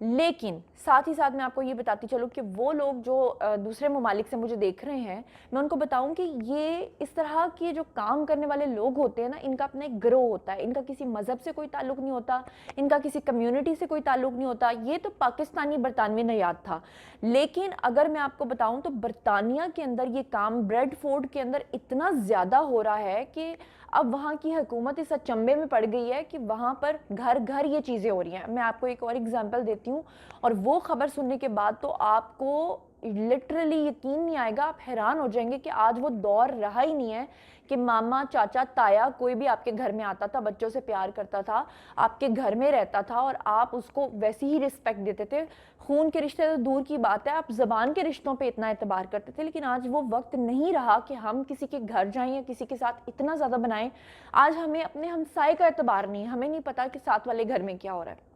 لیکن ساتھ ہی ساتھ میں آپ کو یہ بتاتی چلوں کہ وہ لوگ جو دوسرے ممالک سے مجھے دیکھ رہے ہیں، میں ان کو بتاؤں کہ یہ اس طرح کے جو کام کرنے والے لوگ ہوتے ہیں نا، ان کا اپنا ایک گروہ ہوتا ہے، ان کا کسی مذہب سے کوئی تعلق نہیں ہوتا، ان کا کسی کمیونٹی سے کوئی تعلق نہیں ہوتا. یہ تو پاکستانی برطانوی نیاد تھا، لیکن اگر میں آپ کو بتاؤں تو برطانیہ کے اندر یہ کام بریڈ فورڈ کے اندر اتنا زیادہ ہو رہا ہے کہ اب وہاں کی حکومت اس اچنبے میں پڑ گئی ہے کہ وہاں پر گھر گھر یہ چیزیں ہو رہی ہیں. میں آپ کو ایک اور ایگزامپل دیتی ہوں، اور وہ خبر سننے کے بعد تو آپ کو لٹرلی یقین نہیں آئے گا، آپ حیران ہو جائیں گے کہ آج وہ دور رہا ہی نہیں ہے کہ ماما، چاچا، تایا کوئی بھی آپ کے گھر میں آتا تھا، بچوں سے پیار کرتا تھا، آپ کے گھر میں رہتا تھا اور آپ اس کو ویسی ہی رسپیکٹ دیتے تھے. خون کے رشتے تو دور کی بات ہے، آپ زبان کے رشتوں پہ اتنا اعتبار کرتے تھے. لیکن آج وہ وقت نہیں رہا کہ ہم کسی کے گھر جائیں یا کسی کے ساتھ اتنا زیادہ بنائیں. آج ہمیں اپنے ہمسائے کا اعتبار نہیں، ہمیں نہیں پتا کہ ساتھ والے گھر میں کیا ہو رہا ہے.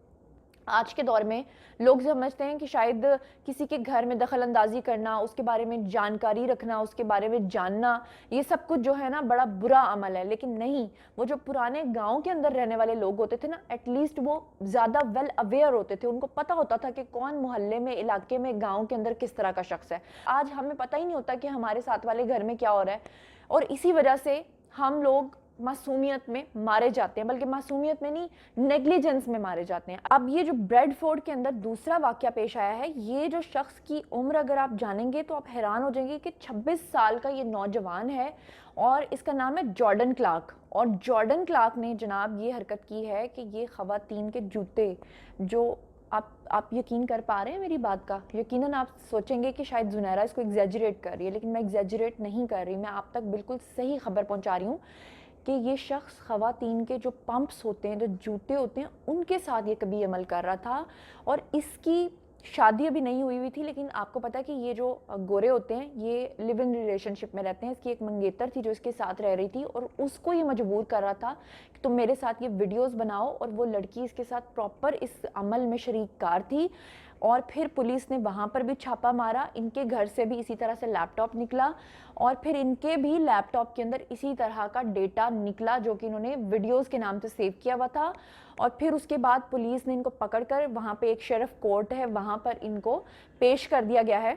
آج کے دور میں لوگ سمجھتے ہیں کہ شاید کسی کے گھر میں دخل اندازی کرنا، اس کے بارے میں جانکاری رکھنا، اس کے بارے میں جاننا، یہ سب کچھ جو ہے نا بڑا برا عمل ہے. لیکن نہیں، وہ جو پرانے گاؤں کے اندر رہنے والے لوگ ہوتے تھے نا، ایٹ لیسٹ وہ زیادہ ویل اویئر ہوتے تھے، ان کو پتہ ہوتا تھا کہ کون محلے میں، علاقے میں، گاؤں کے اندر کس طرح کا شخص ہے. آج ہمیں پتہ ہی نہیں ہوتا کہ ہمارے ساتھ والے گھر میں کیا ہو رہا ہے، اور اسی وجہ سے ہم لوگ معصومیت میں مارے جاتے ہیں، بلکہ معصومیت میں نہیں، نیگلیجنس میں مارے جاتے ہیں. اب یہ جو بریڈ فورڈ کے اندر دوسرا واقعہ پیش آیا ہے، یہ جو شخص کی عمر اگر آپ جانیں گے تو آپ حیران ہو جائیں گے کہ 26 سال کا یہ نوجوان ہے، اور اس کا نام ہے جارڈن کلارک. اور جارڈن کلارک نے جناب یہ حرکت کی ہے کہ یہ خواتین کے جوتے جو آپ یقین کر پا رہے ہیں میری بات کا؟ یقیناً آپ سوچیں گے کہ شاید زنیرہ اس کو ایگزیجریٹ کر رہی ہے، لیکن میں ایگزیجریٹ نہیں کر رہی، میں آپ تک بالکل صحیح خبر پہنچا رہی ہوں کہ یہ شخص خواتین کے جو پمپس ہوتے ہیں، جو جوتے ہوتے ہیں، ان کے ساتھ یہ کبھی عمل کر رہا تھا. اور اس کی شادی ابھی نہیں ہوئی تھی، لیکن آپ کو پتا ہے کہ یہ جو گورے ہوتے ہیں یہ لیو ان ریلیشن شپ میں رہتے ہیں. اس کی ایک منگیتر تھی جو اس کے ساتھ رہ رہی تھی، اور اس کو یہ مجبور کر رہا تھا کہ تم میرے ساتھ یہ ویڈیوز بناؤ، اور وہ لڑکی اس کے ساتھ پراپر اس عمل میں شریک کار تھی. اور پھر پولیس نے وہاں پر بھی چھاپا مارا، ان کے گھر سے بھی اسی طرح سے لیپ ٹاپ نکلا، اور پھر ان کے بھی لیپ ٹاپ کے اندر اسی طرح کا ڈیٹا نکلا جو کہ انہوں نے ویڈیوز کے نام سے سیو کیا ہوا تھا. اور پھر اس کے بعد پولیس نے ان کو پکڑ کر، وہاں پہ ایک شیرف کورٹ ہے، وہاں پر ان کو پیش کر دیا گیا ہے،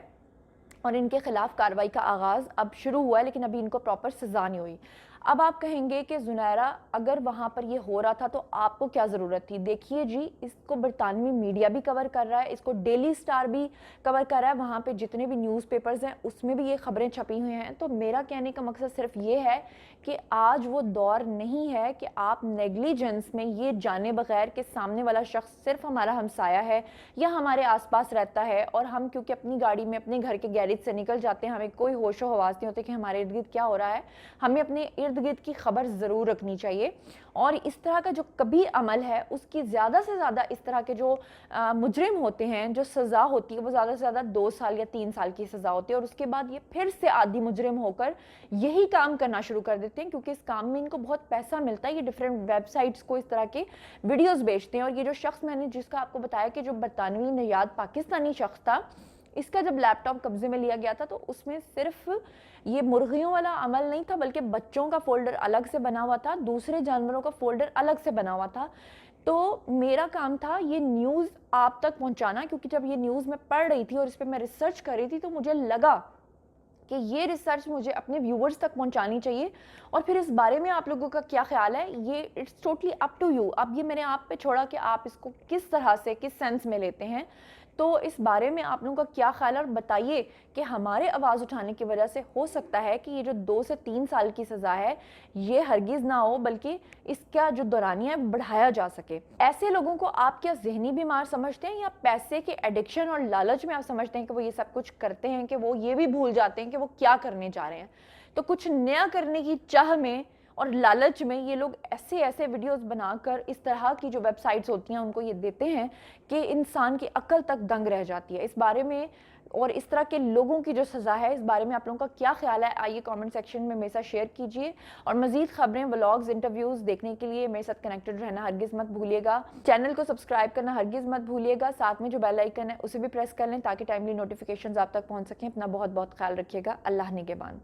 اور ان کے خلاف کارروائی کا آغاز اب شروع ہوا ہے، لیکن ابھی ان کو پراپر سزا نہیں ہوئی. اب آپ کہیں گے کہ زنیرہ اگر وہاں پر یہ ہو رہا تھا تو آپ کو کیا ضرورت تھی؟ دیکھیے جی، اس کو برطانوی میڈیا بھی کور کر رہا ہے، اس کو ڈیلی سٹار بھی کور کر رہا ہے، وہاں پہ جتنے بھی نیوز پیپرز ہیں اس میں بھی یہ خبریں چھپی ہوئی ہیں. تو میرا کہنے کا مقصد صرف یہ ہے کہ آج وہ دور نہیں ہے کہ آپ نیگلیجنس میں یہ جانے بغیر کہ سامنے والا شخص صرف ہمارا ہمسایہ ہے یا ہمارے آس پاس رہتا ہے، اور ہم کیونکہ اپنی گاڑی میں اپنے گھر کے گیرج سے نکل جاتے ہیں، ہمیں کوئی ہوش و حواس نہیں ہوتے کہ ہمارے ارد گرد کیا ہو رہا ہے. ہمیں اپنے ارد گرد کی خبر ضرور رکھنی چاہیے، اور اس طرح کا جو کبھی عمل ہے اس کی زیادہ سے زیادہ، اس طرح کے جو مجرم ہوتے ہیں، جو سزا ہوتی ہے وہ زیادہ سے زیادہ 2 سال یا 3 سال کی سزا ہوتی ہے، اور اس کے بعد یہ پھر سے عادی مجرم ہو کر یہی کام کرنا شروع کر دیتے ہیں، کیونکہ اس کام میں ان کو بہت پیسہ ملتا ہے. یہ ڈیفرنٹ ویب سائٹس کو اس طرح کے ویڈیوز بیچتے ہیں. اور یہ جو شخص میں نے جس کا آپ کو بتایا کہ جو برطانوی نیاد پاکستانی شخص تھا، اس کا جب لیپ ٹاپ قبضے میں لیا گیا تھا تو اس میں صرف یہ مرغیوں والا عمل نہیں تھا، بلکہ بچوں کا فولڈر الگ سے بنا ہوا تھا، دوسرے جانوروں کا فولڈر الگ سے بنا ہوا تھا. تو میرا کام تھا یہ نیوز آپ تک پہنچانا، کیونکہ جب یہ نیوز میں پڑھ رہی تھی اور اس پہ میں ریسرچ کر رہی تھی تو مجھے لگا کہ یہ ریسرچ مجھے اپنے ویورز تک پہنچانی چاہیے. اور پھر اس بارے میں آپ لوگوں کا کیا خیال ہے، یہ it's totally up to you. اب یہ میں نے آپ پہ چھوڑا کہ آپ اس کو کس طرح سے، کس سینس میں لیتے ہیں. تو اس بارے میں آپ لوگوں کا کیا خیال ہے، اور بتائیے کہ ہمارے آواز اٹھانے کی وجہ سے ہو سکتا ہے کہ یہ جو 2 سے 3 سال کی سزا ہے یہ ہرگز نہ ہو، بلکہ اس کا جو دورانیہ ہے بڑھایا جا سکے. ایسے لوگوں کو آپ کیا ذہنی بیمار سمجھتے ہیں، یا پیسے کے ایڈکشن اور لالچ میں آپ سمجھتے ہیں کہ وہ یہ سب کچھ کرتے ہیں کہ وہ یہ بھی بھول جاتے ہیں کہ وہ کیا کرنے جا رہے ہیں؟ تو کچھ نیا کرنے کی چاہ میں اور لالچ میں یہ لوگ ایسے ویڈیوز بنا کر اس طرح کی جو ویب سائٹس ہوتی ہیں ان کو یہ دیتے ہیں کہ انسان کی عقل تک دنگ رہ جاتی ہے. اس بارے میں اور اس طرح کے لوگوں کی جو سزا ہے، اس بارے میں آپ لوگوں کا کیا خیال ہے؟ آئیے کامنٹ سیکشن میں میرے ساتھ شیئر کیجئے، اور مزید خبریں، ولاگز، انٹرویوز دیکھنے کے لیے میرے ساتھ کنیکٹڈ رہنا ہرگز مت بھولیے گا. چینل کو سبسکرائب کرنا ہرگز مت بھولیے گا، ساتھ میں جو بیل آئیکن ہے اسے بھی پریس کر لیں تاکہ ٹائملی نوٹیفیکیشنز آپ تک پہنچ سکیں. اپنا بہت بہت خیال رکھیے گا. اللہ نگہبان.